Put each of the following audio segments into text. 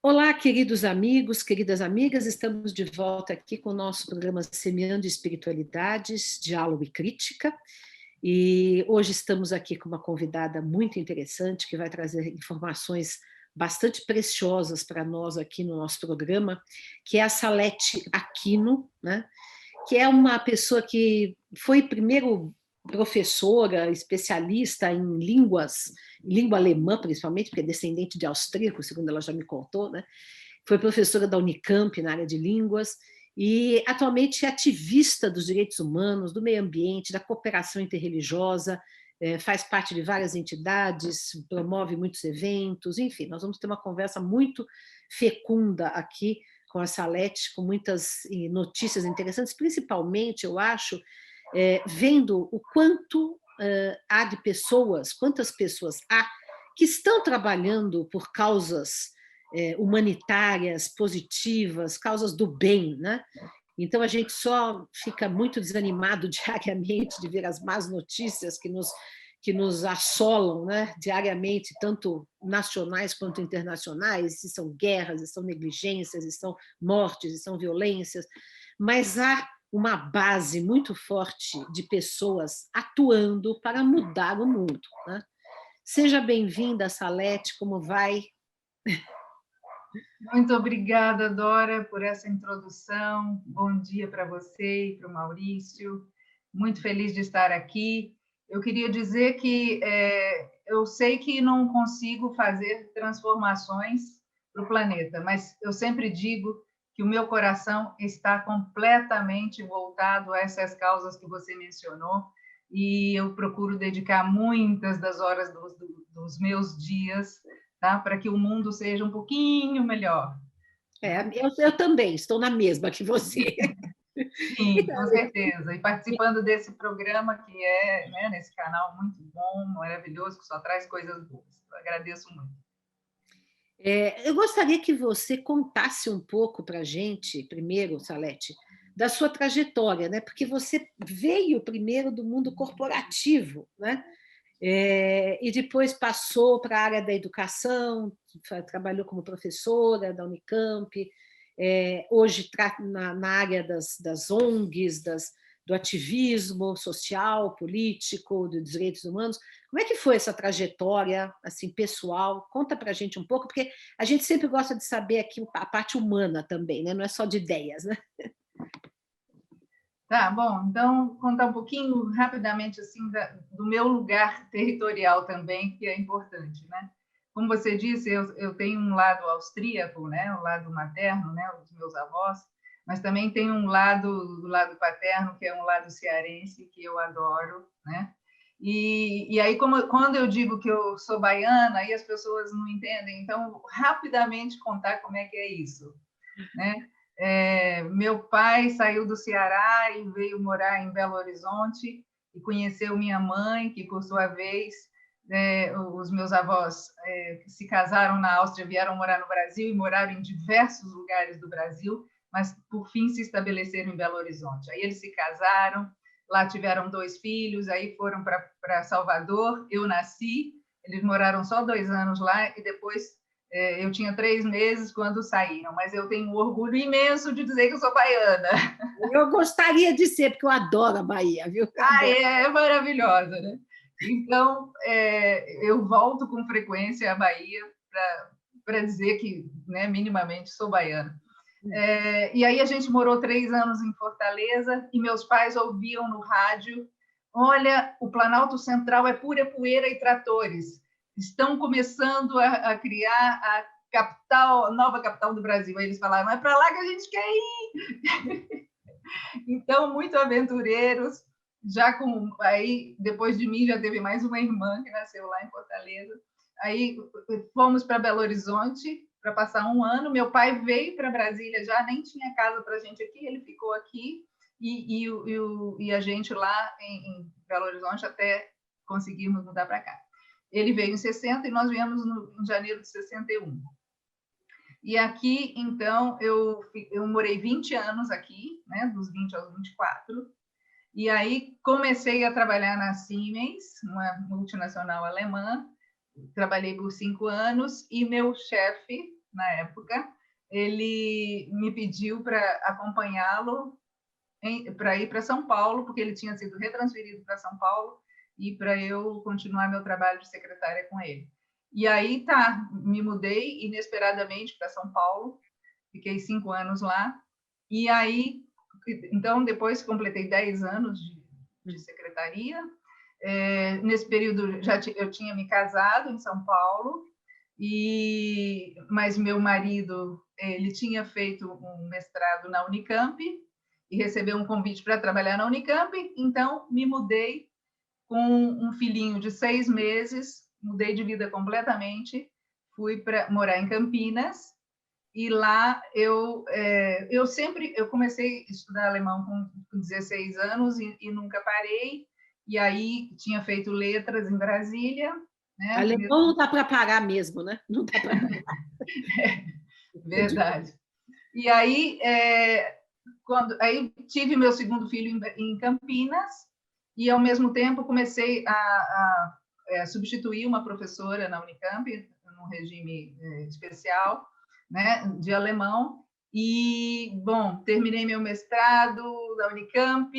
Olá, queridos amigos, queridas amigas, estamos de volta aqui com o nosso programa Semeando Espiritualidades, Diálogo e Crítica, e hoje estamos aqui com uma convidada muito interessante que vai trazer informações bastante preciosas para nós aqui no nosso programa, que é a Salete Aquino, né? Que é uma pessoa que foi primeiro professora, especialista em línguas, língua alemã principalmente, porque é descendente de austríaco, segundo ela já me contou, né? Foi professora da Unicamp na área de línguas e atualmente é ativista dos direitos humanos, do meio ambiente, da cooperação interreligiosa, faz parte de várias entidades, promove muitos eventos, enfim, nós vamos ter uma conversa muito fecunda aqui com a Salete, com muitas notícias interessantes, principalmente, eu acho, vendo o quanto há de pessoas, quantas pessoas há que estão trabalhando por causas humanitárias, positivas, causas do bem, né? Então a gente só fica muito desanimado diariamente de ver as más notícias que nos assolam, né, diariamente, tanto nacionais quanto internacionais, se são guerras, se são negligências, se são mortes, se são violências, mas há uma base muito forte de pessoas atuando para mudar o mundo, né? Seja bem-vinda, Salete, como vai? Muito obrigada, Dora, por essa introdução. Bom dia para você e para o Maurício. Muito feliz de estar aqui. Eu queria dizer que eu sei que não consigo fazer transformações para o planeta, mas eu sempre digo que o meu coração está completamente voltado a essas causas que você mencionou e eu procuro dedicar muitas das horas dos meus dias, tá? Para que o mundo seja um pouquinho melhor. Eu também estou na mesma que você. Sim, com certeza. E participando desse programa que é, né, nesse canal muito bom, maravilhoso, que só traz coisas boas. Eu agradeço muito. Eu gostaria que você contasse um pouco para a gente, primeiro, Salete, da sua trajetória, né? Porque você veio primeiro do mundo corporativo, né? E depois passou para a área da educação, trabalhou como professora da Unicamp, hoje na área das ONGs, do ativismo social, político, dos direitos humanos. Como é que foi essa trajetória assim, pessoal? Conta para a gente um pouco, porque a gente sempre gosta de saber aqui a parte humana também, né? Não é só de ideias, né? Tá, bom, então contar um pouquinho rapidamente assim do meu lugar territorial também, que é importante, né? Como você disse, eu tenho um lado austríaco, né, um lado materno, né, os meus avós, mas também tem um lado do lado paterno, que é um lado cearense, que eu adoro, né? E aí, quando eu digo que eu sou baiana, aí as pessoas não entendem, então, rapidamente contar como é que é isso, né? Meu pai saiu do Ceará e veio morar em Belo Horizonte e conheceu minha mãe, que, por sua vez, os meus avós se casaram na Áustria, vieram morar no Brasil e moraram em diversos lugares do Brasil, mas, por fim, se estabeleceram em Belo Horizonte. Aí eles se casaram, lá tiveram 2 filhos, aí foram para Salvador, eu nasci, eles moraram só 2 anos lá e depois eu tinha 3 meses quando saíram, mas eu tenho um orgulho imenso de dizer que eu sou baiana. Eu gostaria de ser, porque eu adoro a Bahia, viu? É maravilhosa, né? Então, eu volto com frequência à Bahia para dizer que, né, minimamente, sou baiana. E aí a gente morou 3 anos em Fortaleza e meus pais ouviam no rádio: olha, o Planalto Central é pura poeira e tratores. Estão começando a criar a nova capital do Brasil. Aí eles falaram: é para lá que a gente quer ir. Então, muito aventureiros. Aí, depois de mim, já teve mais uma irmã que nasceu lá em Fortaleza. Aí fomos para Belo Horizonte para passar 1 ano. Meu pai veio para Brasília, já nem tinha casa para a gente aqui, ele ficou aqui e a gente lá em Belo Horizonte até conseguirmos mudar para cá. Ele veio em 60 e nós viemos em janeiro de 61. E aqui, então, eu morei 20 anos aqui, né, dos 20 aos 24, e aí comecei a trabalhar na Siemens, uma multinacional alemã, trabalhei por 5 anos, e meu chefe, na época, ele me pediu para acompanhá-lo para ir para São Paulo, porque ele tinha sido retransferido para São Paulo e para eu continuar meu trabalho de secretária com ele. E aí me mudei inesperadamente para São Paulo, fiquei 5 anos lá, e aí, então, depois completei 10 anos de secretaria. Nesse período eu tinha me casado em São Paulo, mas meu marido ele tinha feito um mestrado na Unicamp e recebeu um convite para trabalhar na Unicamp, então me mudei com um filhinho de 6 meses, mudei de vida completamente, fui para morar em Campinas, e lá eu comecei a estudar alemão com 16 anos e nunca parei, e aí tinha feito letras em Brasília, né? Alemão não dá para parar mesmo, né? Não dá para parar. Verdade. E aí, aí tive meu segundo filho em Campinas, e ao mesmo tempo comecei a substituir uma professora na Unicamp, num regime especial, né, de alemão. E, bom, terminei meu mestrado na Unicamp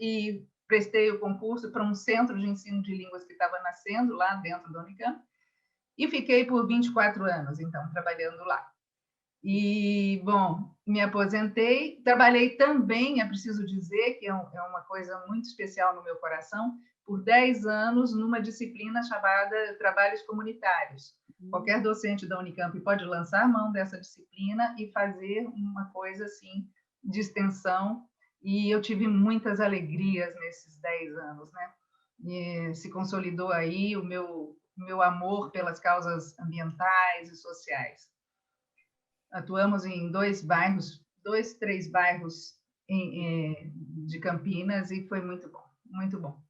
e prestei o concurso para um centro de ensino de línguas que estava nascendo lá dentro da Unicamp, e fiquei por 24 anos, então, trabalhando lá. E, bom, me aposentei, trabalhei também, é preciso dizer que é uma coisa muito especial no meu coração, por 10 anos numa disciplina chamada Trabalhos Comunitários. Qualquer docente da Unicamp pode lançar mão dessa disciplina e fazer uma coisa assim de extensão, e eu tive muitas alegrias nesses 10 anos, né? E se consolidou aí o meu amor pelas causas ambientais e sociais. Atuamos em 2, 3 bairros de Campinas, e foi muito bom, muito bom.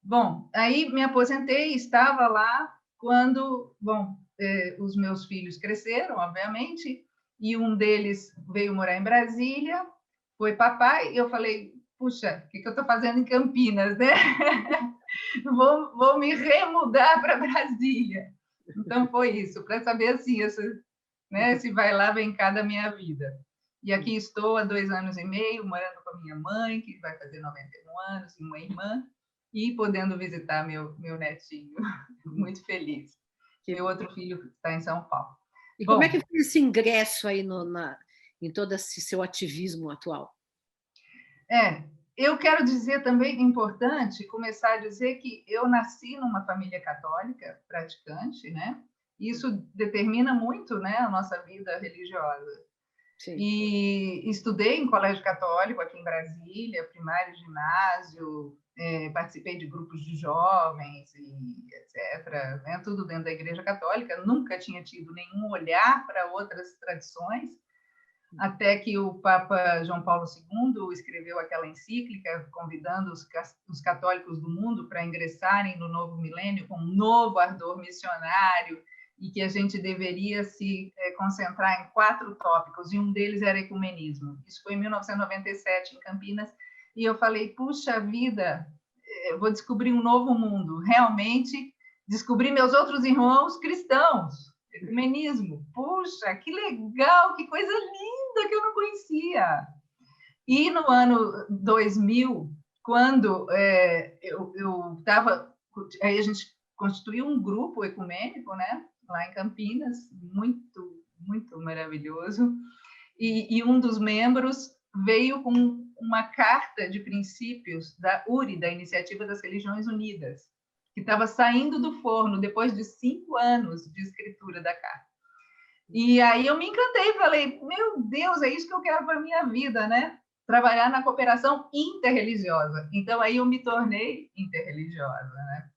Bom, aí me aposentei, estava lá quando, os meus filhos cresceram, obviamente, e um deles veio morar em Brasília, foi papai, e eu falei, puxa, o que eu estou fazendo em Campinas, né? vou me remudar para Brasília. Então foi isso, para saber assim, né, se vai lá, vem cá da minha vida. E aqui estou há 2 anos e meio, morando com a minha mãe, que vai fazer 91 anos, e uma irmã, e podendo visitar meu netinho. Muito feliz. Meu outro filho está em São Paulo. E como é que foi esse ingresso aí em todo esse seu ativismo atual? Eu quero dizer também, importante, começar a dizer que eu nasci numa família católica praticante, né? Isso determina muito, né, a nossa vida religiosa. Sim. E estudei em colégio católico aqui em Brasília, primário, ginásio, participei de grupos de jovens e etc. Né? Tudo dentro da Igreja Católica. Nunca tinha tido nenhum olhar para outras tradições, até que o Papa João Paulo II escreveu aquela encíclica convidando os católicos do mundo para ingressarem no novo milênio com um novo ardor missionário, e que a gente deveria se concentrar em 4 tópicos, e um deles era ecumenismo. Isso foi em 1997, em Campinas, e eu falei, puxa vida, eu vou descobrir um novo mundo, realmente descobri meus outros irmãos cristãos, ecumenismo, puxa, que legal, que coisa linda que eu não conhecia. E no ano 2000, quando eu estava, aí a gente constituiu um grupo ecumênico, né, lá em Campinas, muito, muito maravilhoso, e um dos membros veio com uma carta de princípios da URI, da Iniciativa das Religiões Unidas, que estava saindo do forno depois de 5 anos de escritura da carta. E aí eu me encantei, falei, meu Deus, é isso que eu quero para a minha vida, né? Trabalhar na cooperação interreligiosa. Então, aí eu me tornei interreligiosa, né?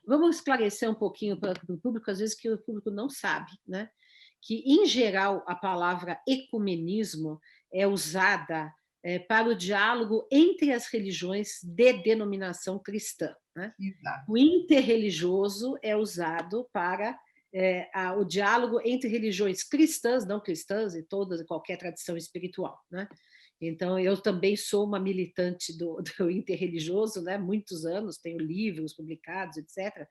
Vamos esclarecer um pouquinho para o público, às vezes que o público não sabe, né? Que, em geral, a palavra ecumenismo é usada para o diálogo entre as religiões de denominação cristã, né? O interreligioso é usado para o diálogo entre religiões cristãs, não cristãs, e qualquer tradição espiritual, né? Então, eu também sou uma militante do interreligioso, né? Muitos anos, tenho livros publicados, etc.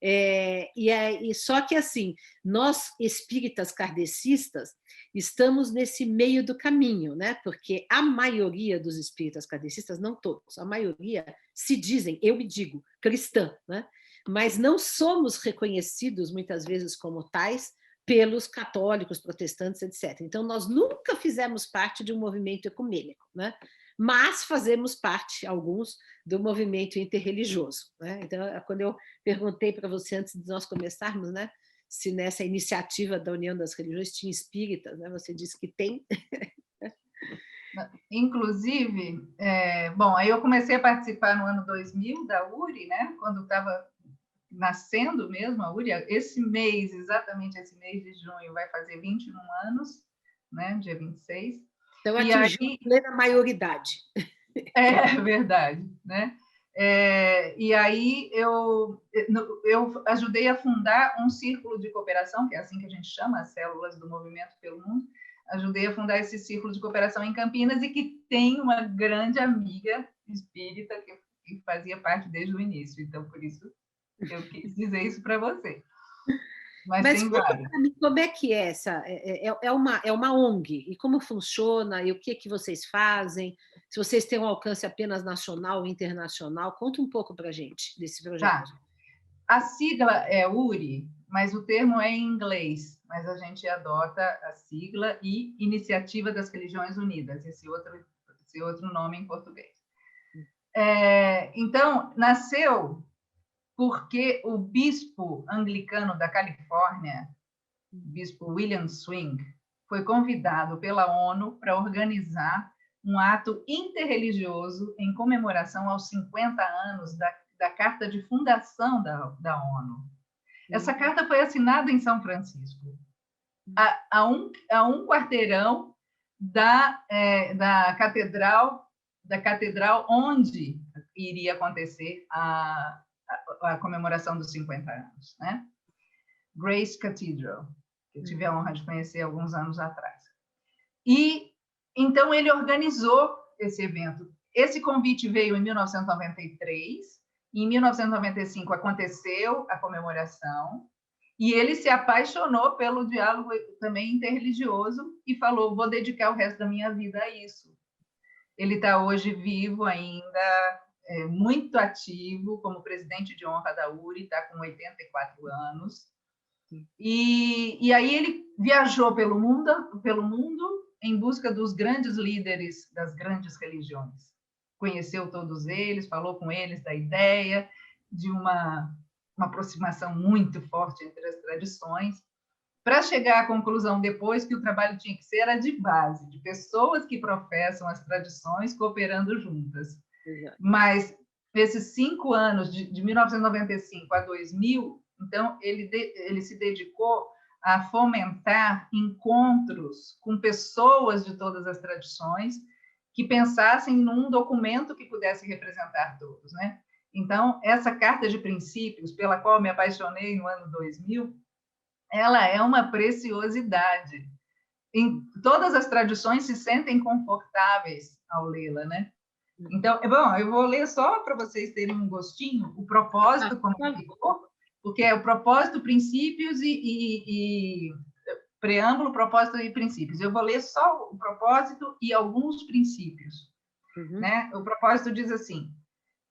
E só que, assim, nós, espíritas kardecistas, estamos nesse meio do caminho, né? Porque a maioria dos espíritas kardecistas, não todos, a maioria se dizem, eu me digo, cristã, né? Mas não somos reconhecidos, muitas vezes, como tais, pelos católicos, protestantes, etc. Então, nós nunca fizemos parte de um movimento ecumênico, né? Mas fazemos parte, alguns, do movimento interreligioso, né? Então, quando eu perguntei para você, antes de nós começarmos, né, se nessa iniciativa da União das Religiões tinha espíritas, né? Você disse que tem. Inclusive, bom, aí eu comecei a participar no ano 2000 da URI, né? Quando estava nascendo mesmo a URI. Esse mês, exatamente esse mês de junho, vai fazer 21 anos, né? Dia 26. Então, atingiu a plena maioridade. É verdade, né? E aí eu ajudei a fundar um círculo de cooperação, que é assim que a gente chama, as células do Movimento pelo Mundo. Ajudei a fundar esse círculo de cooperação em Campinas e que tem uma grande amiga espírita que fazia parte desde o início. Então, por isso, eu quis dizer isso para você. Mas tem vários. Como é que é essa? É uma ONG? E como funciona? E o que vocês fazem? Se vocês têm um alcance apenas nacional ou internacional, conta um pouco para a gente desse projeto. Tá. A sigla é URI, mas o termo é em inglês, mas a gente adota a sigla e Iniciativa das Religiões Unidas, esse outro nome em português. Então, nasceu porque o bispo anglicano da Califórnia, o bispo William Swing, foi convidado pela ONU para organizar um ato interreligioso em comemoração aos 50 anos da Carta de Fundação da ONU. Essa carta foi assinada em São Francisco, a um quarteirão da catedral onde iria acontecer a comemoração dos 50 anos, né? Grace Cathedral, que eu tive a honra de conhecer alguns anos atrás. E então ele organizou esse evento. Esse convite veio em 1993, e em 1995 aconteceu a comemoração, e ele se apaixonou pelo diálogo também interreligioso e falou: vou dedicar o resto da minha vida a isso. Ele está hoje vivo ainda, muito ativo como presidente de honra da URI, está com 84 anos. E aí ele viajou pelo mundo em busca dos grandes líderes das grandes religiões. Conheceu todos eles, falou com eles da ideia de uma aproximação muito forte entre as tradições, para chegar à conclusão depois que o trabalho tinha que ser de base, de pessoas que professam as tradições cooperando juntas. Exato. Mas esses 5 anos, de 1995 a 2000, então ele se dedicou a fomentar encontros com pessoas de todas as tradições que pensassem num documento que pudesse representar todos, né? Então, essa carta de princípios, pela qual me apaixonei no ano 2000, ela é uma preciosidade. Em todas as tradições se sentem confortáveis ao lê-la, né? Então, bom, eu vou ler só para vocês terem um gostinho, o propósito, como ficou, porque é o propósito, princípios e preâmbulo, propósito e princípios. Eu vou ler só o propósito e alguns princípios. Né? O propósito diz assim: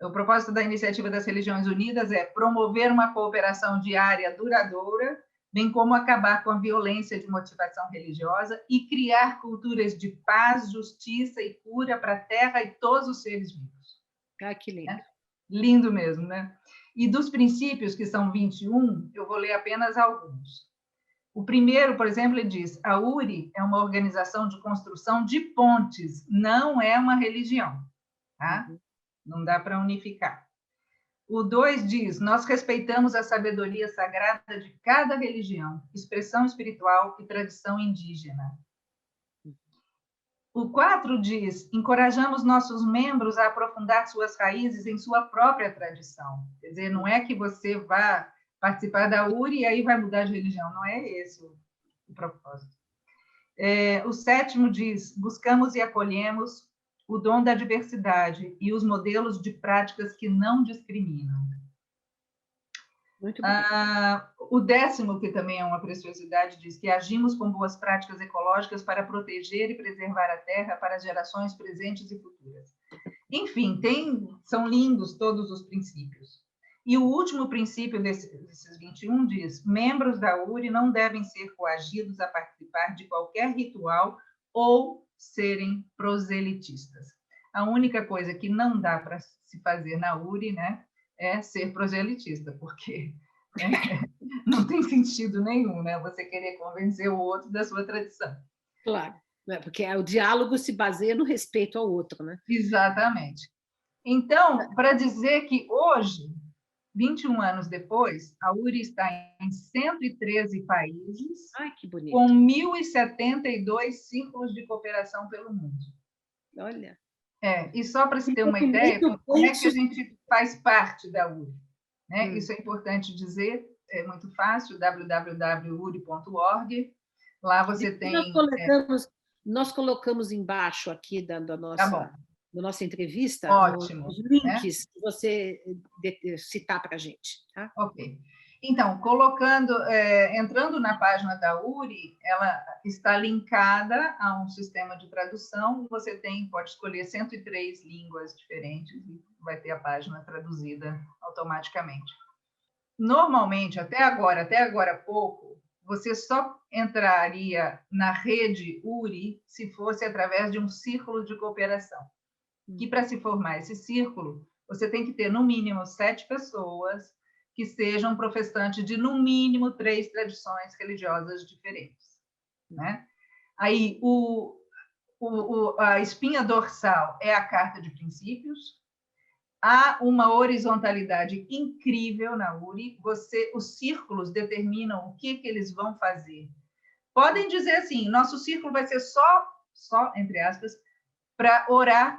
o propósito da Iniciativa das Religiões Unidas é promover uma cooperação diária duradoura, bem como acabar com a violência de motivação religiosa e criar culturas de paz, justiça e cura para a Terra e todos os seres vivos. Ah, que lindo. É? Lindo mesmo, né? E dos princípios, que são 21, eu vou ler apenas alguns. O primeiro, por exemplo, ele diz: a URI é uma organização de construção de pontes, não é uma religião. Tá? Não dá para unificar. O 2 diz: nós respeitamos a sabedoria sagrada de cada religião, expressão espiritual e tradição indígena. O 4 diz: encorajamos nossos membros a aprofundar suas raízes em sua própria tradição. Quer dizer, não é que você vá participar da URI e aí vai mudar de religião, não é esse o propósito. O 7 diz: buscamos e acolhemos o dom da diversidade e os modelos de práticas que não discriminam. Muito bonito. O 10º, que também é uma preciosidade, diz que agimos com boas práticas ecológicas para proteger e preservar a terra para gerações presentes e futuras. Enfim, são lindos todos os princípios. E o último princípio desses 21 diz: membros da URI não devem ser coagidos a participar de qualquer ritual ou serem proselitistas. A única coisa que não dá para se fazer na URI, né, é ser proselitista, porque não tem sentido nenhum, né, você querer convencer o outro da sua tradição. Claro, né, porque o diálogo se baseia no respeito ao outro, né? Exatamente. Então, para dizer que hoje, 21 anos depois, a URI está em 113 países, Ai, que bonito. com 1.072 círculos de cooperação pelo mundo. Olha. E só para se ter uma ideia, como é que a gente faz parte da URI? Né? Isso é importante dizer, é muito fácil, www.uri.org. Lá você tem... Nós colocamos embaixo aqui da nossa entrevista Ótimo, os links, né? que você citar para a gente. Tá? Ok. Então, entrando na página da URI, ela está linkada a um sistema de tradução. Você pode escolher 103 línguas diferentes e vai ter a página traduzida automaticamente. Normalmente, até agora há pouco, você só entraria na rede URI se fosse através de um círculo de cooperação. Que para se formar esse círculo, você tem que ter no mínimo 7 pessoas que sejam professantes de, no mínimo, 3 tradições religiosas diferentes. Né? Aí, a espinha dorsal é a Carta de Princípios. Há uma horizontalidade incrível na URI. Os círculos determinam o que eles vão fazer. Podem dizer assim, nosso círculo vai ser só entre aspas, para orar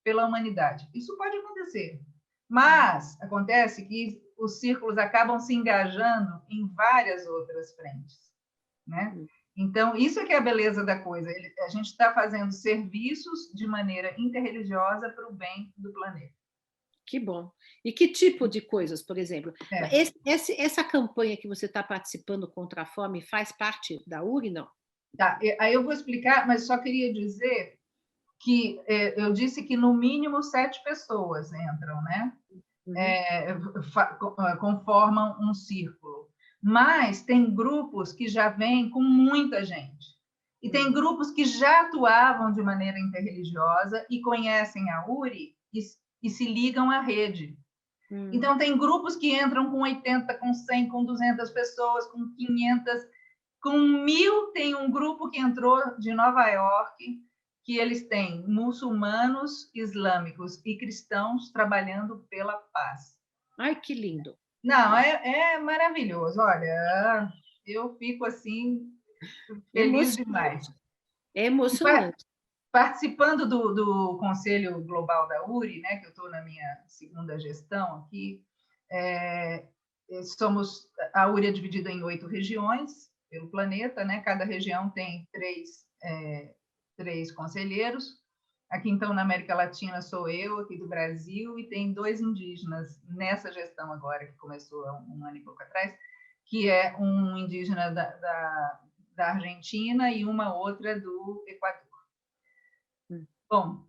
pela humanidade. Isso pode acontecer. Mas acontece que os círculos acabam se engajando em várias outras frentes. Né? Então, isso é que é a beleza da coisa. A gente está fazendo serviços de maneira interreligiosa para o bem do planeta. Que bom. E que tipo de coisas, por exemplo? Essa campanha que você está participando contra a fome faz parte da URI, não? Tá, aí eu vou explicar, mas só queria dizer que eu disse que no mínimo 7 pessoas entram, né? Conformam um círculo. Mas tem grupos que já vêm com muita gente. E tem grupos que já atuavam de maneira interreligiosa e conhecem a URI e se ligam à rede. Então, tem grupos que entram com 80, com 100, com 200 pessoas, com 500, com 1.000. Tem um grupo que entrou de Nova York, que eles têm muçulmanos, islâmicos e cristãos trabalhando pela paz. Ai, que lindo! Não, é maravilhoso. Olha, eu fico assim, feliz demais. É emocionante. Participando do Conselho Global da URI, né, que eu estou na minha segunda gestão aqui, a URI é dividida em 8 regiões pelo planeta, né? Cada região tem 3 conselheiros. Aqui, então, na América Latina, sou eu, aqui do Brasil, e tem 2 indígenas nessa gestão agora, que começou há um ano e pouco atrás, que é um indígena da Argentina e uma outra do Equador. Bom,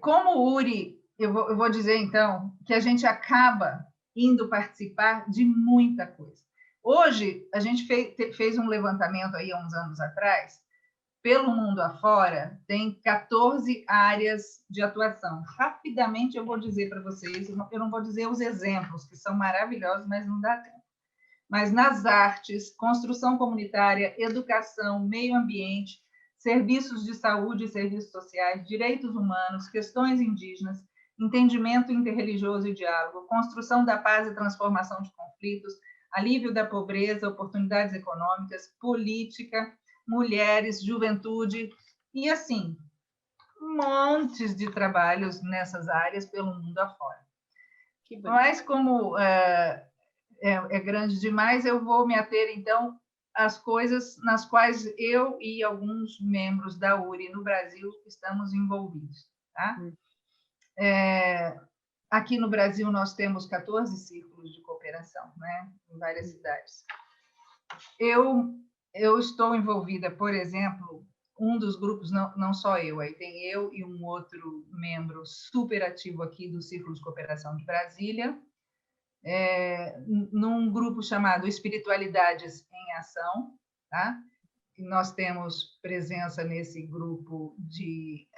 como URI, eu vou dizer, então, que a gente acaba indo participar de muita coisa. Hoje, a gente fez um levantamento aí há uns anos atrás, pelo mundo afora, tem 14 áreas de atuação. Rapidamente eu vou dizer para vocês, eu não vou dizer os exemplos, que são maravilhosos, mas não dá tempo. Mas nas artes, construção comunitária, educação, meio ambiente, serviços de saúde e serviços sociais, direitos humanos, questões indígenas, entendimento interreligioso e diálogo, construção da paz e transformação de conflitos, alívio da pobreza, oportunidades econômicas, política, mulheres, juventude, e assim, montes de trabalhos nessas áreas pelo mundo afora. Mas como é grande demais, eu vou me ater, então, às coisas nas quais eu e alguns membros da URI no Brasil estamos envolvidos. Tá? Aqui no Brasil, nós temos 14 círculos de cooperação, né, em várias cidades. Eu estou envolvida, por exemplo, um dos grupos, não só eu, aí tem eu e um outro membro super ativo aqui do Círculo de Cooperação de Brasília, num grupo chamado Espiritualidades em Ação, tá? E nós temos presença nesse grupo,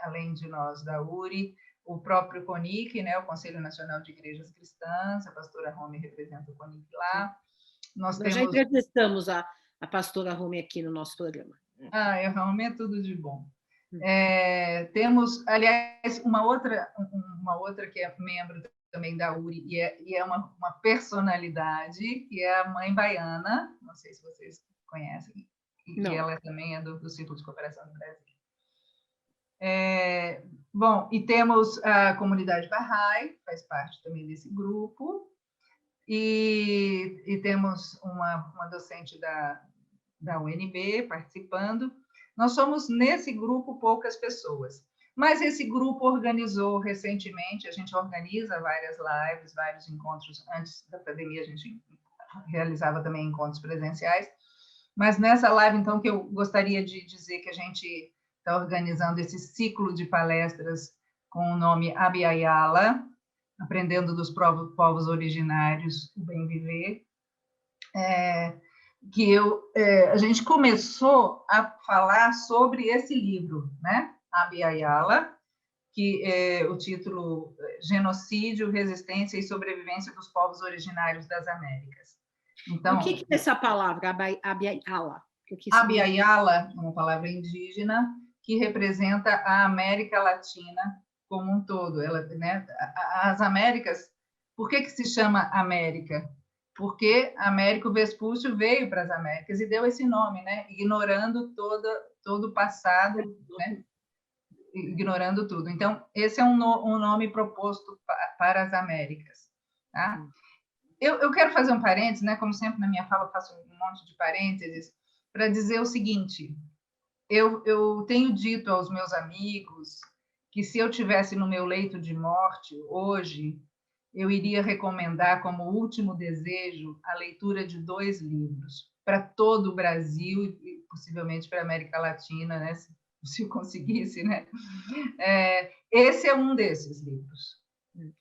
além de nós, da URI, o próprio CONIC, né, o Conselho Nacional de Igrejas Cristãs, a pastora Romy representa o CONIC lá. Nós já entrevistamos a pastora Romy aqui no nosso programa. A Romy é tudo de bom. Temos, aliás, uma outra que é membro também da URI, e é uma personalidade, que é a Mãe Baiana, não sei se vocês conhecem, e ela também é do Círculo de Cooperação do Brasil. Bom, e temos a comunidade Bahá'í, faz parte também desse grupo, e temos uma docente da UNB participando. Nós somos, nesse grupo, poucas pessoas, mas esse grupo organizou recentemente, a gente organiza várias lives, vários encontros. Antes da pandemia, a gente realizava também encontros presenciais, mas nessa live, então, que eu gostaria de dizer que a gente está organizando esse ciclo de palestras com o nome Abya-Yala, Aprendendo dos Povos Originários o Bem Viver, que a gente começou a falar sobre esse livro, né? Abya-Yala, que é o título Genocídio, Resistência e Sobrevivência dos Povos Originários das Américas. Então, o que é essa palavra, Abya-Yala? Abya-Yala é uma palavra indígena que representa a América Latina como um todo. Né, as Américas, por que se chama América? Porque Américo Vespúcio veio para as Américas e deu esse nome, né, ignorando todo o passado, né, ignorando tudo. Então, esse é um nome proposto para as Américas. Tá? Eu quero fazer um parênteses, né, como sempre na minha fala eu faço um monte de parênteses, para dizer o seguinte: eu tenho dito aos meus amigos que se eu tivesse no meu leito de morte hoje, eu iria recomendar como último desejo a leitura de 2 livros para todo o Brasil e possivelmente para a América Latina, né, se eu conseguisse, né? Esse é um desses livros.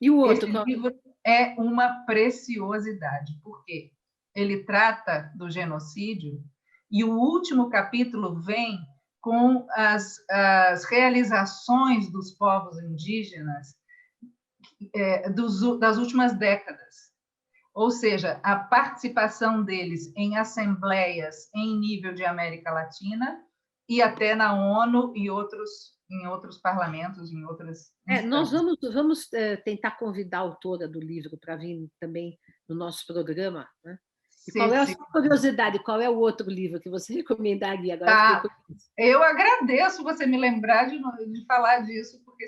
E o outro? Esse livro é uma preciosidade, porque ele trata do genocídio e o último capítulo vem com as realizações dos povos indígenas das últimas décadas. Ou seja, a participação deles em assembleias em nível de América Latina e até na ONU e em outros parlamentos, em outras nós vamos tentar convidar a autora do livro para vir também no nosso programa, né? E qual é a sua curiosidade? Qual é o outro livro que você recomendaria? Agora eu agradeço você me lembrar de falar disso, porque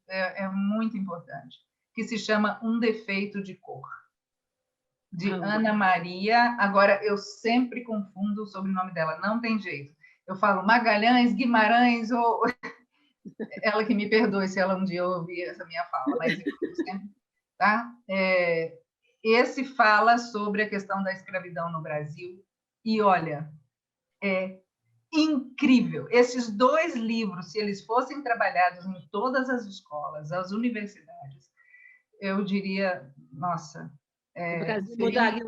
é muito importante, que se chama Um Defeito de Cor, de Ana Maria. Agora, eu sempre confundo o sobrenome dela, não tem jeito. Eu falo Magalhães, Guimarães, ou... Ela que me perdoe se ela um dia ouvir essa minha fala, mas eu sempre... Tá? Esse fala sobre a questão da escravidão no Brasil, e olha, é incrível. Esses 2 livros, se eles fossem trabalhados em todas as escolas, as universidades, eu diria, nossa, seria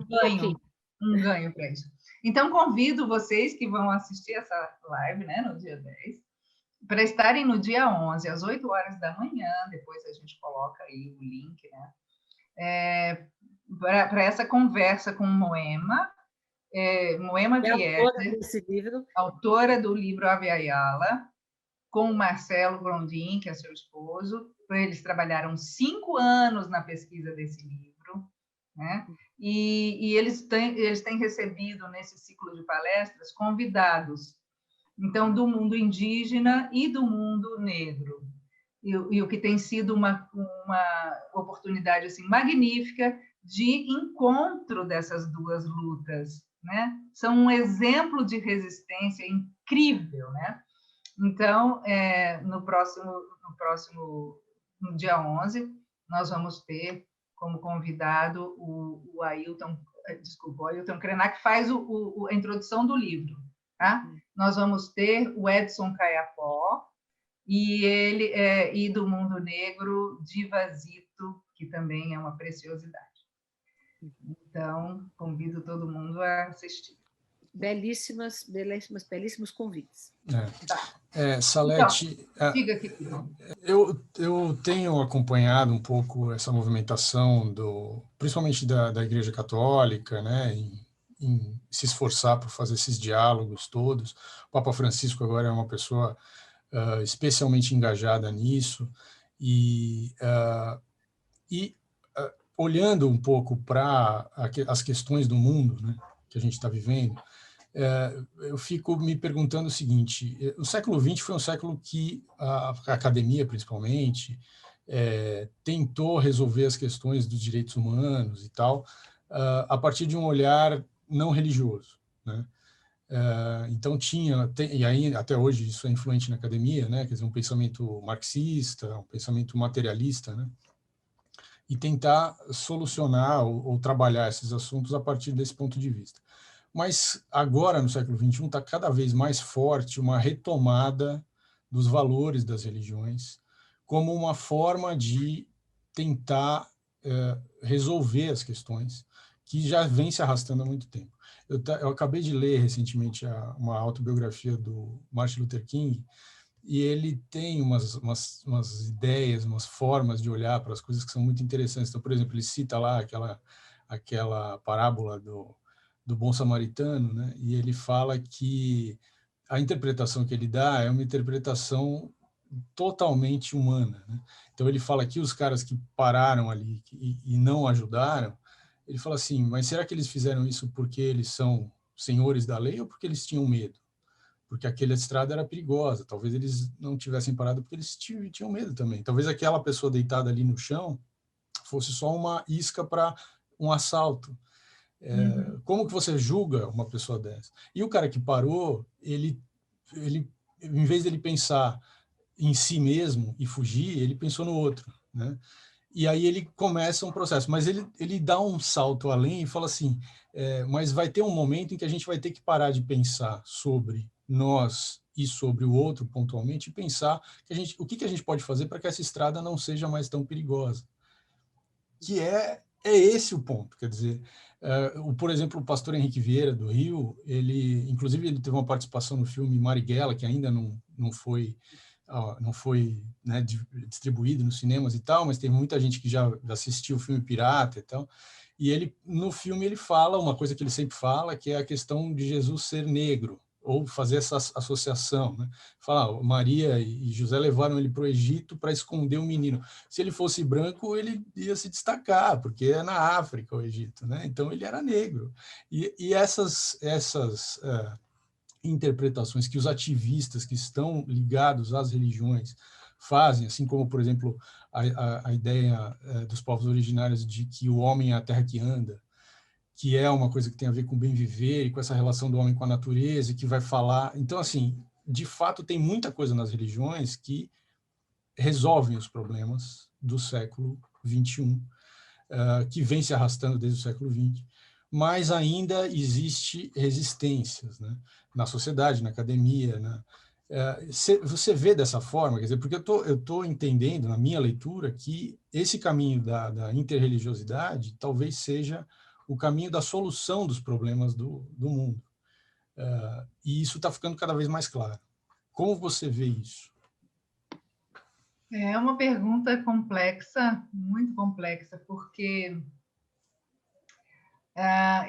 um ganho para isso. Então, convido vocês que vão assistir essa live, né, no dia 10, para estarem no dia 11, às 8 horas da manhã, depois a gente coloca aí o link, né, para essa conversa com Moema Vieser, autora do livro Abya-Yala, com o Marcelo Grondin, que é seu esposo. Eles trabalharam 5 anos na pesquisa desse livro, né? E eles têm recebido, nesse ciclo de palestras, convidados, então, do mundo indígena e do mundo negro. E o que tem sido uma oportunidade assim, magnífica de encontro dessas 2 lutas, né? São um exemplo de resistência incrível, né? Então, no dia 11, nós vamos ter como convidado o Ailton, desculpa, o Ailton Krenak, que faz a introdução do livro. Tá? Nós vamos ter o Edson Caiapó e do Mundo Negro, Divazito, que também é uma preciosidade. Então, convido todo mundo a assistir. Belíssimos convites. Salete, então, diga aqui. Eu tenho acompanhado um pouco essa movimentação, principalmente da Igreja Católica, né, em se esforçar por fazer esses diálogos todos. O Papa Francisco agora é uma pessoa especialmente engajada nisso, e olhando um pouco para as questões do mundo, né, que a gente está vivendo, eu fico me perguntando o seguinte: o século XX foi um século que a academia, principalmente, tentou resolver as questões dos direitos humanos e tal, a partir de um olhar não religioso, né? Então e aí até hoje isso é influente na academia, né? Quer dizer, um pensamento marxista, um pensamento materialista, né? E tentar solucionar ou trabalhar esses assuntos a partir desse ponto de vista. Mas agora, no século XXI, está cada vez mais forte uma retomada dos valores das religiões como uma forma de tentar resolver as questões que já vem se arrastando há muito tempo. Eu acabei de ler recentemente uma autobiografia do Martin Luther King, e ele tem umas ideias, umas formas de olhar para as coisas que são muito interessantes. Então, por exemplo, ele cita lá aquela parábola do bom samaritano, né? E ele fala que a interpretação que ele dá é uma interpretação totalmente humana, né? Então, ele fala que os caras que pararam ali e não ajudaram, ele fala assim, mas será que eles fizeram isso porque eles são senhores da lei ou porque eles tinham medo? Porque aquela estrada era perigosa. Talvez eles não tivessem parado porque eles tinham medo também. Talvez aquela pessoa deitada ali no chão fosse só uma isca para um assalto. Como que você julga uma pessoa dessa? E o cara que parou, ele em vez de ele pensar em si mesmo e fugir, ele pensou no outro, né? E aí ele começa um processo, mas ele dá um salto além e fala assim, mas vai ter um momento em que a gente vai ter que parar de pensar sobre nós e sobre o outro pontualmente e pensar o que a gente pode fazer para que essa estrada não seja mais tão perigosa. Que é esse o ponto, quer dizer, por exemplo, o pastor Henrique Vieira, do Rio, inclusive ele teve uma participação no filme Marighella, que ainda não foi né, distribuído nos cinemas e tal, mas tem muita gente que já assistiu o filme Pirata e tal, e no filme ele fala uma coisa que ele sempre fala, que é a questão de Jesus ser negro, ou fazer essa associação, né? Fala, Maria e José levaram ele para o Egito para esconder o menino. Se ele fosse branco, ele ia se destacar, porque é na África o Egito, né? Então ele era negro. E essas interpretações que os ativistas que estão ligados às religiões fazem, assim como, por exemplo, a ideia dos povos originários de que o homem é a terra que anda, que é uma coisa que tem a ver com o bem viver e com essa relação do homem com a natureza, e que vai falar... Então, assim, de fato, tem muita coisa nas religiões que resolvem os problemas do século XXI, que vem se arrastando desde o século XX, mas ainda existe resistências, né? Na sociedade, na academia, né? Você vê dessa forma, quer dizer, porque eu estou entendendo, na minha leitura, que esse caminho da interreligiosidade talvez seja o caminho da solução dos problemas do mundo. E isso está ficando cada vez mais claro. Como você vê isso? É uma pergunta complexa, muito complexa, porque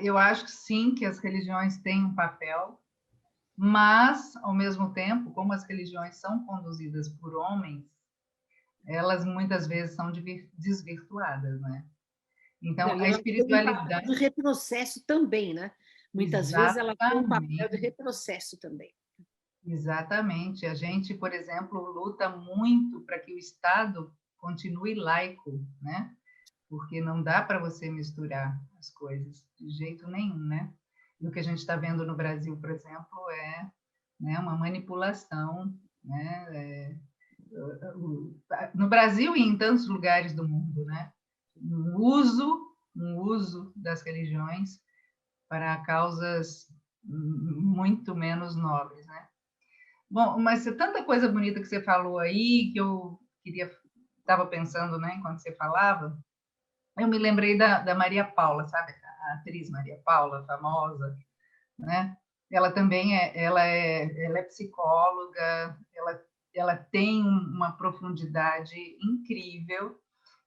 eu acho que sim, que as religiões têm um papel, mas, ao mesmo tempo, como as religiões são conduzidas por homens, elas muitas vezes são desvirtuadas, né? Então, a espiritualidade... de retrocesso também, né? Muitas vezes ela tem um papel de retrocesso também. Exatamente. A gente, por exemplo, luta muito para que o Estado continue laico, né? Porque não dá para você misturar as coisas de jeito nenhum, né? E o que a gente está vendo no Brasil, por exemplo, é, né, uma manipulação, né, no Brasil e em tantos lugares do mundo, né? Um uso das religiões para causas muito menos nobres, né? Bom, mas tanta coisa bonita que você falou aí que eu estava pensando, né, enquanto você falava, eu me lembrei da Maria Paula, sabe? A atriz Maria Paula, famosa, né? Ela também ela é psicóloga, ela tem uma profundidade incrível.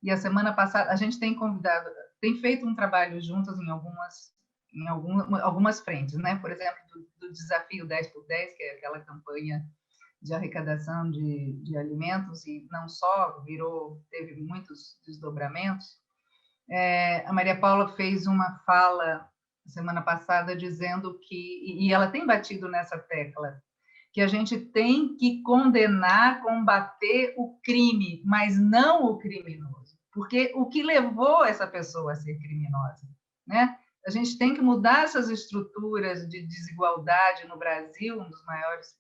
E a semana passada a gente tem feito um trabalho juntas em algumas frentes, né? Por exemplo, do desafio 10 por 10, que é aquela campanha de arrecadação de alimentos, e não só, teve muitos desdobramentos. A Maria Paula fez uma fala semana passada dizendo e ela tem batido nessa tecla, que a gente tem que condenar, combater o crime, mas não o criminoso, porque o que levou essa pessoa a ser criminosa, né? A gente tem que mudar essas estruturas de desigualdade no Brasil, um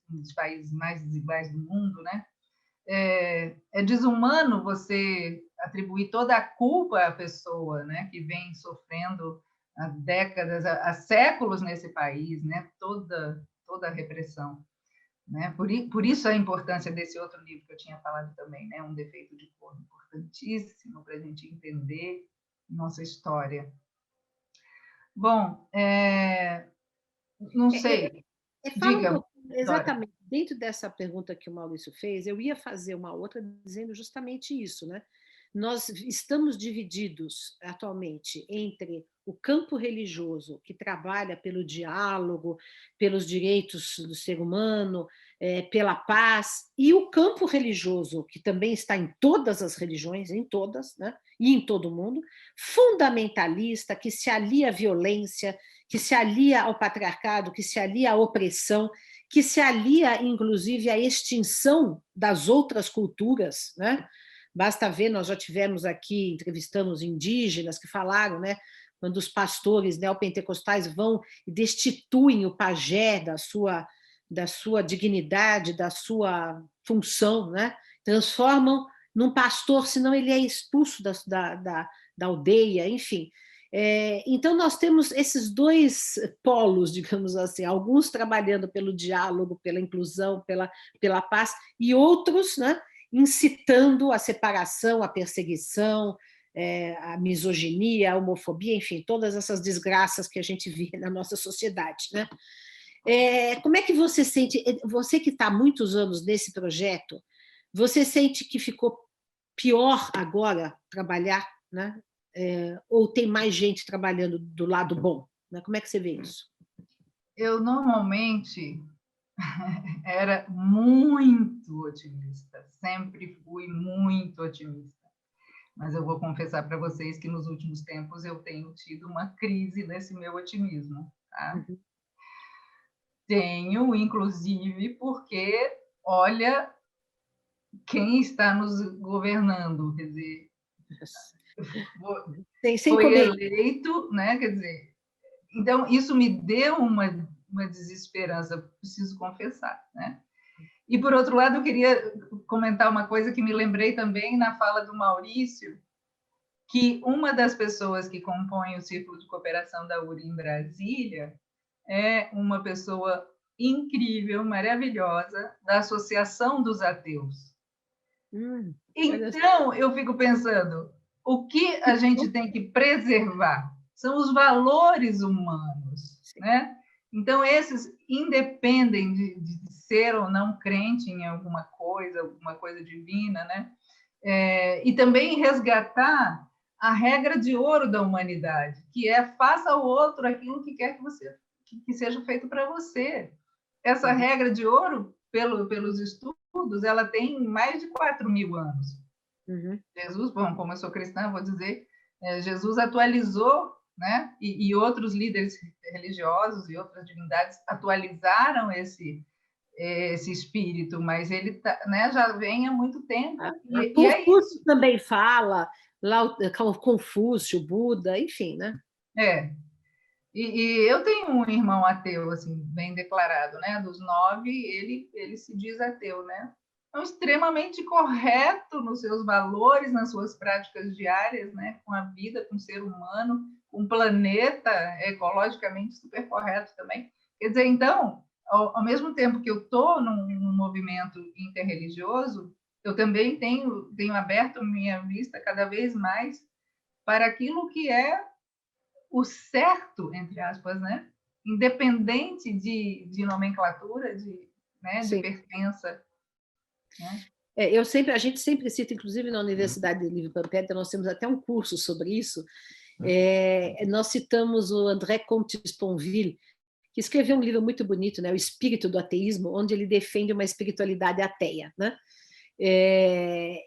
dos países mais desiguais do mundo, né? É desumano você atribuir toda a culpa à pessoa, né, que vem sofrendo há décadas, há séculos nesse país, né, toda a repressão, né? Por isso a importância desse outro livro que eu tinha falado também, né, Um Defeito de Cor, importantíssimo para a gente entender nossa história. Bom, não sei. Fala Diga, um pouco, exatamente, dentro dessa pergunta que o Maurício fez, eu ia fazer uma outra dizendo justamente isso, né? Nós estamos divididos atualmente entre o campo religioso, que trabalha pelo diálogo, pelos direitos do ser humano, pela paz, e o campo religioso, que também está em todas as religiões, em todas, né? E em todo o mundo, fundamentalista, que se alia à violência, que se alia ao patriarcado, que se alia à opressão, que se alia, inclusive, à extinção das outras culturas, né? Basta ver, nós já tivemos aqui, entrevistamos indígenas que falaram, né, quando os pastores neopentecostais vão e destituem o pajé da sua dignidade, da sua função, né? Transformam num pastor, senão ele é expulso da aldeia, enfim. Então, nós temos esses dois polos, digamos assim, alguns trabalhando pelo diálogo, pela inclusão, pela paz, e outros, né, incitando a separação, a perseguição, a misoginia, a homofobia, enfim, todas essas desgraças que a gente vê na nossa sociedade, né? Como é que você sente, você que está há muitos anos nesse projeto, você sente que ficou pior agora trabalhar, né? Ou tem mais gente trabalhando do lado bom, né? Como é que você vê isso? Eu normalmente era muito otimista, sempre fui muito otimista. Mas eu vou confessar para vocês que nos últimos tempos eu tenho tido uma crise nesse meu otimismo, tá? Uhum. Tenho, inclusive, porque, olha, quem está nos governando, quer dizer, foi eleito, né? Quer dizer, então isso me deu uma desesperança, preciso confessar, né? E, por outro lado, eu queria comentar uma coisa que me lembrei também na fala do Maurício, que uma das pessoas que compõe o Círculo de Cooperação da URI em Brasília é uma pessoa incrível, maravilhosa, da Associação dos Ateus. Então, eu fico pensando, o que a gente tem que preservar são os valores humanos, né? Então, esses independem de ser ou não crente em alguma coisa divina, né? E também resgatar a regra de ouro da humanidade, que é faça ao outro aquilo que quer que seja feito para você. Essa regra de ouro, pelos estudos, ela tem mais de 4.000 anos. Uhum. Jesus, bom, como eu sou cristã, vou dizer, Jesus atualizou, né? E outros líderes religiosos e outras divindades atualizaram esse espírito, mas ele né, já vem há muito tempo. Confúcio também fala, lá o Confúcio, o Buda, enfim, né? E eu tenho um irmão ateu, assim, bem declarado, né? Dos 9, ele se diz ateu, né? extremamente correto nos seus valores, nas suas práticas diárias, né? Com a vida, com o ser humano, com o planeta, ecologicamente super correto também. Quer dizer, então, ao mesmo tempo que eu estou num movimento interreligioso, eu também tenho aberto minha vista cada vez mais para aquilo que é o certo, entre aspas, né? Independente de nomenclatura, né? De pertença. Né? A gente sempre cita, inclusive na Universidade de Livre-Pampédia, nós temos até um curso sobre isso. Nós citamos o André Comte-Sponville, que escreveu um livro muito bonito, né, O Espírito do Ateísmo, onde ele defende uma espiritualidade ateia, né?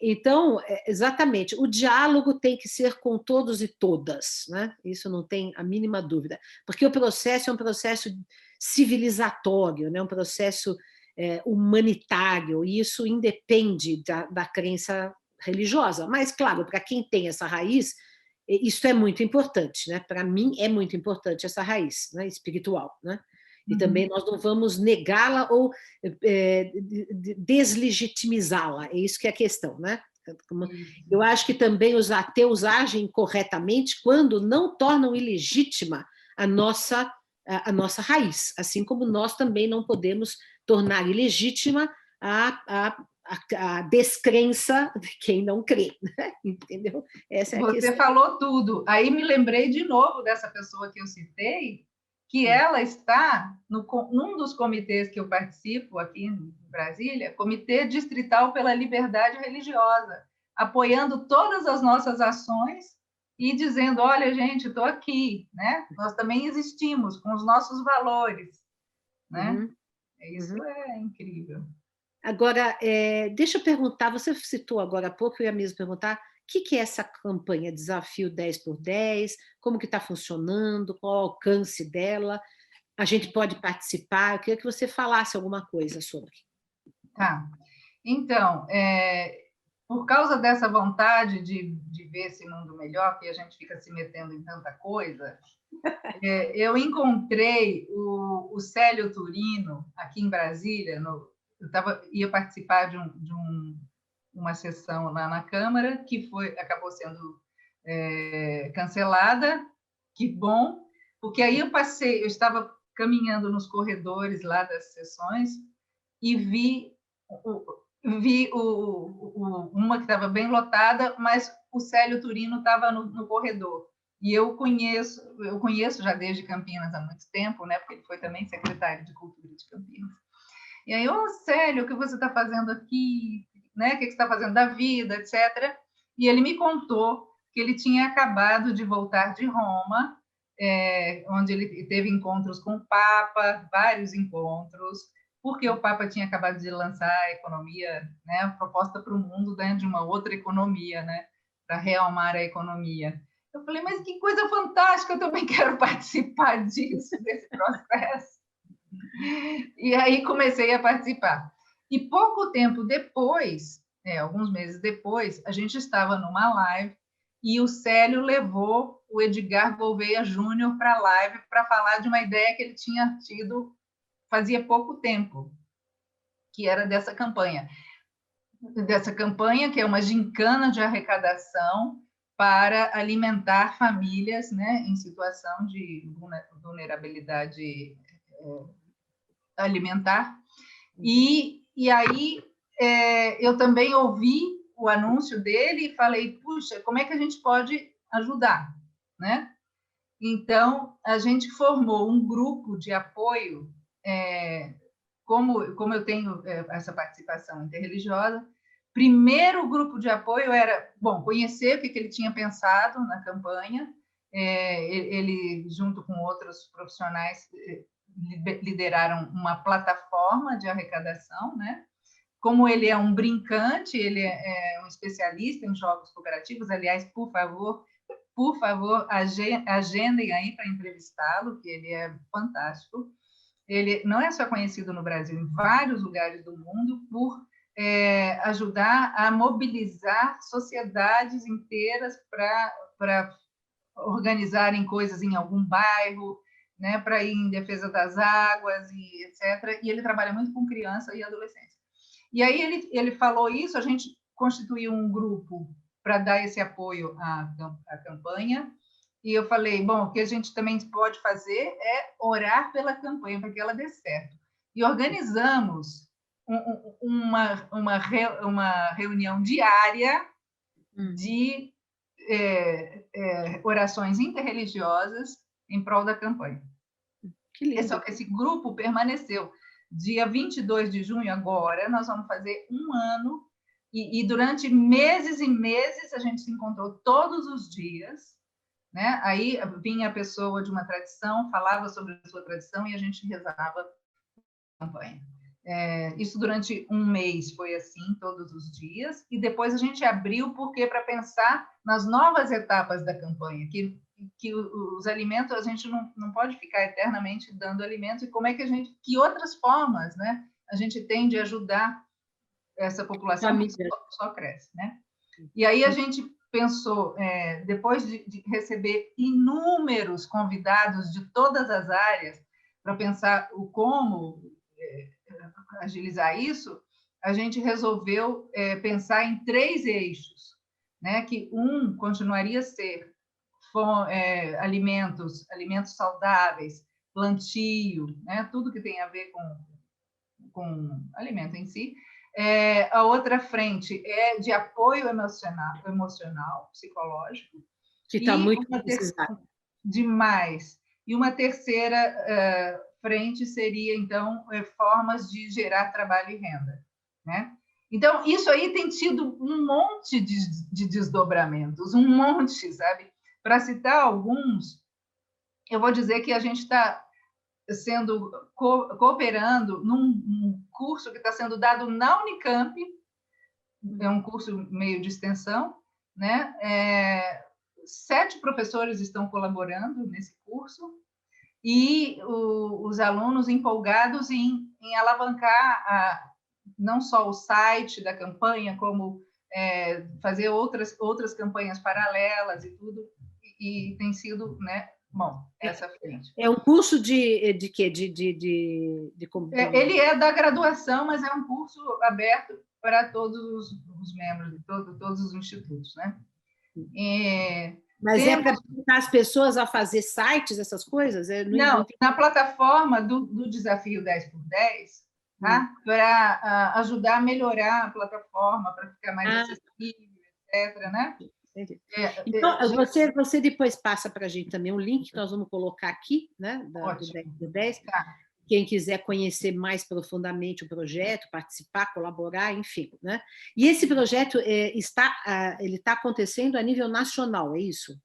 Então, exatamente, o diálogo tem que ser com todos e todas, né? Isso não tem a mínima dúvida, porque o processo é um processo civilizatório, né? Um processo humanitário, e isso independe da crença religiosa. Mas, claro, para quem tem essa raiz, isso é muito importante, né? Para mim é muito importante essa raiz, né? Espiritual, né? E também nós não vamos negá-la ou deslegitimizá-la, é isso que é a questão, né? Eu acho que também os ateus agem corretamente quando não tornam ilegítima a nossa raiz, assim como nós também não podemos tornar ilegítima a descrença de quem não crê, né? Entendeu? Essa é a questão. Você falou tudo. Aí me lembrei de novo dessa pessoa que eu citei, que ela está num dos comitês que eu participo aqui em Brasília, Comitê Distrital pela Liberdade Religiosa, apoiando todas as nossas ações e dizendo, olha, gente, estou aqui, né? Nós também existimos com os nossos valores, né? Isso é incrível. Agora, deixa eu perguntar, você citou agora há pouco, eu ia mesmo perguntar, o que é essa campanha Desafio 10x10? Como que está funcionando? Qual o alcance dela? A gente pode participar? Eu queria que você falasse alguma coisa sobre. Tá. Então, por causa dessa vontade de ver esse mundo melhor, que a gente fica se metendo em tanta coisa, eu encontrei o Célio Turino aqui em Brasília. Ia participar de uma sessão lá na Câmara, que acabou sendo cancelada. Que bom, porque aí eu estava caminhando nos corredores lá das sessões e vi uma que estava bem lotada, mas o Célio Turino estava no corredor. E eu conheço já desde Campinas há muito tempo, né? Porque ele foi também secretário de Cultura de Campinas. E aí, Célio, o que você está fazendo aqui? Né? O que você está fazendo da vida, etc. E ele me contou que ele tinha acabado de voltar de Roma, onde ele teve encontros com o Papa, vários encontros, porque o Papa tinha acabado de lançar a economia, né, a proposta para o mundo dentro de uma outra economia, né, para realmar a economia. Eu falei, mas que coisa fantástica, eu também quero participar disso, desse processo. E aí comecei a participar. E pouco tempo depois, alguns meses depois, a gente estava numa live e o Célio levou o Edgar Gouveia Júnior para a live para falar de uma ideia que ele tinha tido fazia pouco tempo, que era dessa campanha, que é uma gincana de arrecadação para alimentar famílias, né, em situação de vulnerabilidade alimentar. E aí eu também ouvi o anúncio dele e falei, puxa, como é que a gente pode ajudar, né? Então, a gente formou um grupo de apoio, como eu tenho essa participação interreligiosa. Primeiro grupo de apoio era, conhecer o que ele tinha pensado na campanha. Ele, junto com outros profissionais, lideraram uma plataforma de arrecadação, né? Como ele é um brincante, ele é um especialista em jogos cooperativos. Aliás, por favor, agendem aí para entrevistá-lo, que ele é fantástico. Ele não é só conhecido no Brasil, em vários lugares do mundo, por ajudar a mobilizar sociedades inteiras para organizarem coisas em algum bairro, né, para ir em defesa das águas, e etc. E ele trabalha muito com criança e adolescência. E aí ele falou isso, a gente constituiu um grupo para dar esse apoio à campanha, e eu falei, bom, o que a gente também pode fazer é orar pela campanha, para que ela dê certo. E organizamos uma reunião diária de orações interreligiosas em prol da campanha. Que lindo. Esse grupo permaneceu. Dia 22 de junho, agora, nós vamos fazer 1 ano, e durante meses e meses a gente se encontrou todos os dias, né? Aí vinha a pessoa de uma tradição, falava sobre a sua tradição e a gente rezava a campanha. Isso durante 1 mês foi assim, todos os dias, e depois a gente abriu para pensar nas novas etapas da campanha, que os alimentos, a gente não pode ficar eternamente dando alimentos, e como é que outras formas, né, a gente tem de ajudar essa população que só cresce, né? E aí a gente pensou, depois de receber inúmeros convidados de todas as áreas para pensar como agilizar isso, a gente resolveu pensar em 3 eixos, né? Que continuaria a ser alimentos saudáveis, plantio, né? Tudo que tem a ver com alimento em si. A outra frente é de apoio emocional, psicológico. Que está muito precisado. Demais. E uma terceira frente seria, então, formas de gerar trabalho e renda, né? Então, isso aí tem tido um monte de desdobramentos, um monte, sabe? Para citar alguns, eu vou dizer que a gente está cooperando num curso que está sendo dado na Unicamp, é um curso meio de extensão, né? 7 professores estão colaborando nesse curso, e os alunos empolgados em alavancar não só o site da campanha, como fazer outras campanhas paralelas e tudo, e tem sido, né, bom, essa frente. É um curso de quê? Ele é da graduação, mas é um curso aberto para todos os membros de todos os institutos, né? Mas é para ajudar as pessoas a fazer sites, essas coisas? Não, na plataforma do Desafio 10x10, tá? Para ajudar a melhorar a plataforma, para ficar mais acessível, etc., né? Então, você depois passa para a gente também um link que nós vamos colocar aqui, né, do 10. Tá. Quem quiser conhecer mais profundamente o projeto, participar, colaborar, enfim, né? E esse projeto está acontecendo a nível nacional, é isso?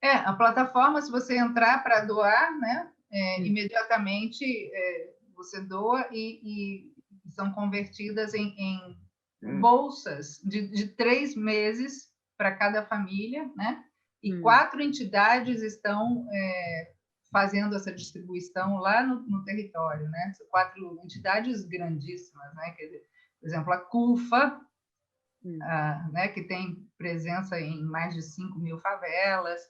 A plataforma, se você entrar para doar, né, imediatamente você doa e são convertidas em bolsas de 3 meses para cada família, né? E 4 entidades estão fazendo essa distribuição lá no território, né? São 4 entidades grandíssimas, né? Quer dizer, por exemplo, a CUFA, né? Que tem presença em mais de 5.000 favelas,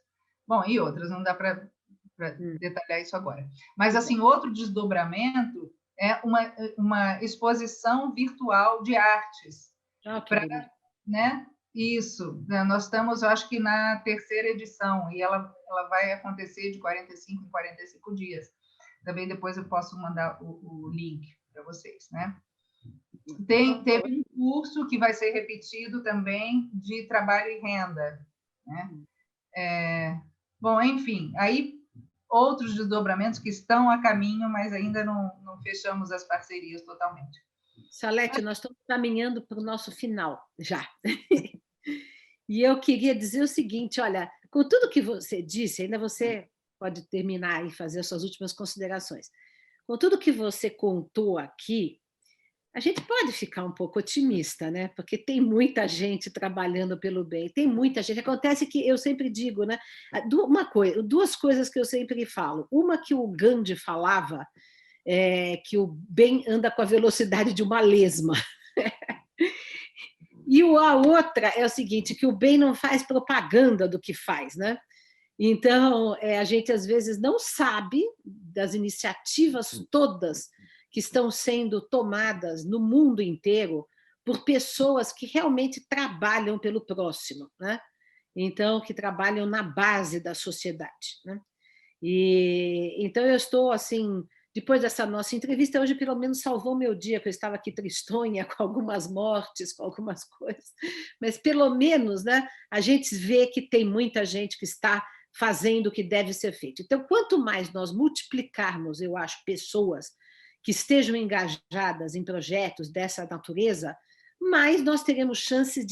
bom, e outras, não dá para detalhar isso agora. Mas, assim, outro desdobramento é uma exposição virtual de artes. Né? Isso, nós estamos, eu acho que na 3ª edição, e ela vai acontecer de 45 em 45 dias. Também depois eu posso mandar o link para vocês, né? Teve um curso que vai ser repetido também de trabalho e renda, né? Bom, enfim, aí outros desdobramentos que estão a caminho, mas ainda não fechamos as parcerias totalmente. Salete, nós estamos caminhando para o nosso final, já. E eu queria dizer o seguinte, olha, com tudo que você disse, ainda você pode terminar e fazer as suas últimas considerações. Com tudo que você contou aqui, a gente pode ficar um pouco otimista, né? Porque tem muita gente trabalhando pelo bem, tem muita gente. Acontece que eu sempre digo, né? 2 coisas que eu sempre falo. Uma que o Gandhi falava, que o bem anda com a velocidade de uma lesma. E a outra é o seguinte, que o bem não faz propaganda do que faz, né? Então, a gente às vezes não sabe das iniciativas todas que estão sendo tomadas no mundo inteiro por pessoas que realmente trabalham pelo próximo, né? Então, que trabalham na base da sociedade, né? E então eu estou assim, depois dessa nossa entrevista, hoje pelo menos salvou meu dia, que eu estava aqui tristonha com algumas mortes, com algumas coisas, mas pelo menos, né, a gente vê que tem muita gente que está fazendo o que deve ser feito. Então, quanto mais nós multiplicarmos, eu acho, pessoas que estejam engajadas em projetos dessa natureza, mais nós teremos chances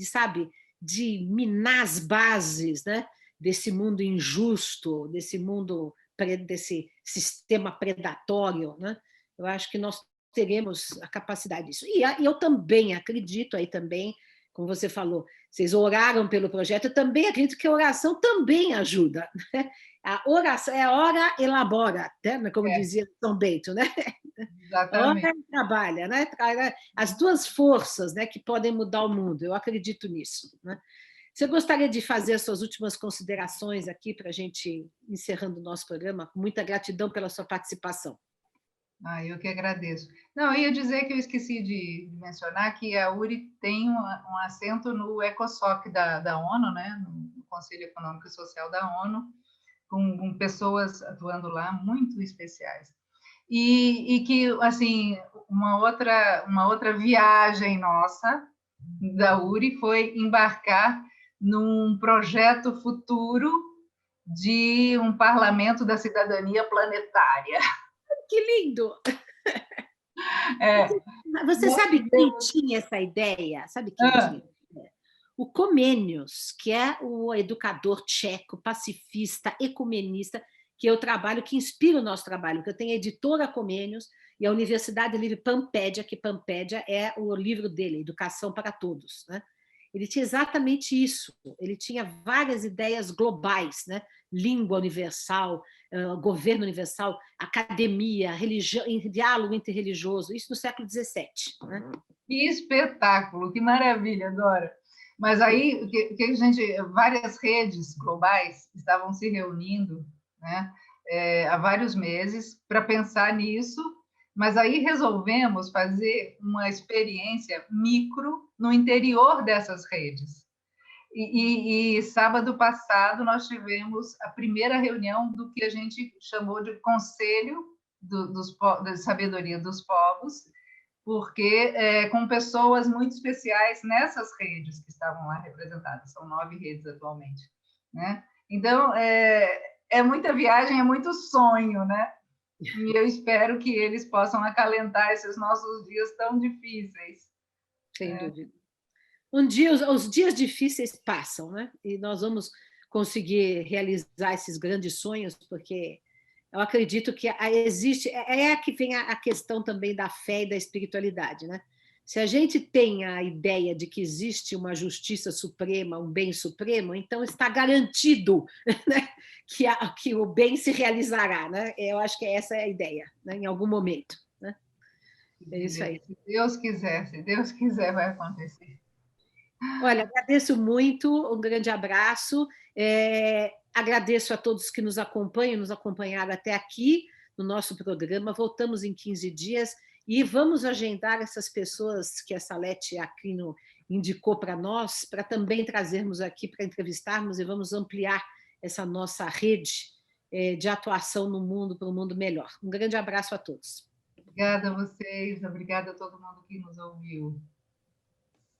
sabe, de minar as bases, né, desse mundo injusto, desse sistema predatório, né? Eu acho que nós teremos a capacidade disso. E eu também acredito, aí também, como você falou, vocês oraram pelo projeto, eu também acredito que a oração também ajuda, né? A oração é ora elabora, né? Como dizia São Bento, né? Exatamente. Ora e trabalha, né? As duas forças, né, que podem mudar o mundo, eu acredito nisso, né? Você gostaria de fazer as suas últimas considerações aqui para a gente ir encerrando o nosso programa? Com muita gratidão pela sua participação. Eu que agradeço. Não, eu ia dizer que eu esqueci de mencionar que a URI tem um assento no ECOSOC da ONU, né, no Conselho Econômico e Social da ONU, com pessoas atuando lá muito especiais. E que, assim, uma outra viagem nossa da URI foi embarcar num projeto futuro de um parlamento da cidadania planetária. Que lindo! É. Você sabe quem tinha essa ideia? Sabe quem tinha? O Comênios, que é o educador tcheco, pacifista, ecumenista, que eu trabalho, que inspira o nosso trabalho, que eu tenho a editora Comênios e a Universidade Livre Pampédia, que Pampédia é o livro dele, Educação para Todos, né? Ele tinha exatamente isso, ele tinha várias ideias globais, né? Língua universal, governo universal, academia, religião, diálogo interreligioso, isso no século XVII. Né? Que espetáculo, que maravilha, Dora. Mas aí, várias redes globais estavam se reunindo, né, há vários meses para pensar nisso, mas aí resolvemos fazer uma experiência micro no interior dessas redes. E sábado passado nós tivemos a primeira reunião do que a gente chamou de Conselho da Sabedoria dos Povos, porque com pessoas muito especiais nessas redes que estavam lá representadas, são 9 redes atualmente, né? Então, é muita viagem, é muito sonho, né? E eu espero que eles possam acalentar esses nossos dias tão difíceis. Sem dúvida. Os dias difíceis passam, né? E nós vamos conseguir realizar esses grandes sonhos, porque eu acredito que existe, que vem a questão também da fé e da espiritualidade, né? Se a gente tem a ideia de que existe uma justiça suprema, um bem supremo, então está garantido, né, que o bem se realizará, né? Eu acho que essa é a ideia, né, em algum momento. Né? É isso aí. Se Deus quiser, vai acontecer. Olha, agradeço muito, um grande abraço. Agradeço a todos que nos acompanham, nos acompanharam até aqui no nosso programa. Voltamos em 15 dias e vamos agendar essas pessoas que a Salete Aquino indicou para nós, para também trazermos aqui para entrevistarmos e vamos ampliar essa nossa rede de atuação no mundo, para um mundo melhor. Um grande abraço a todos. Obrigada a vocês, obrigada a todo mundo que nos ouviu.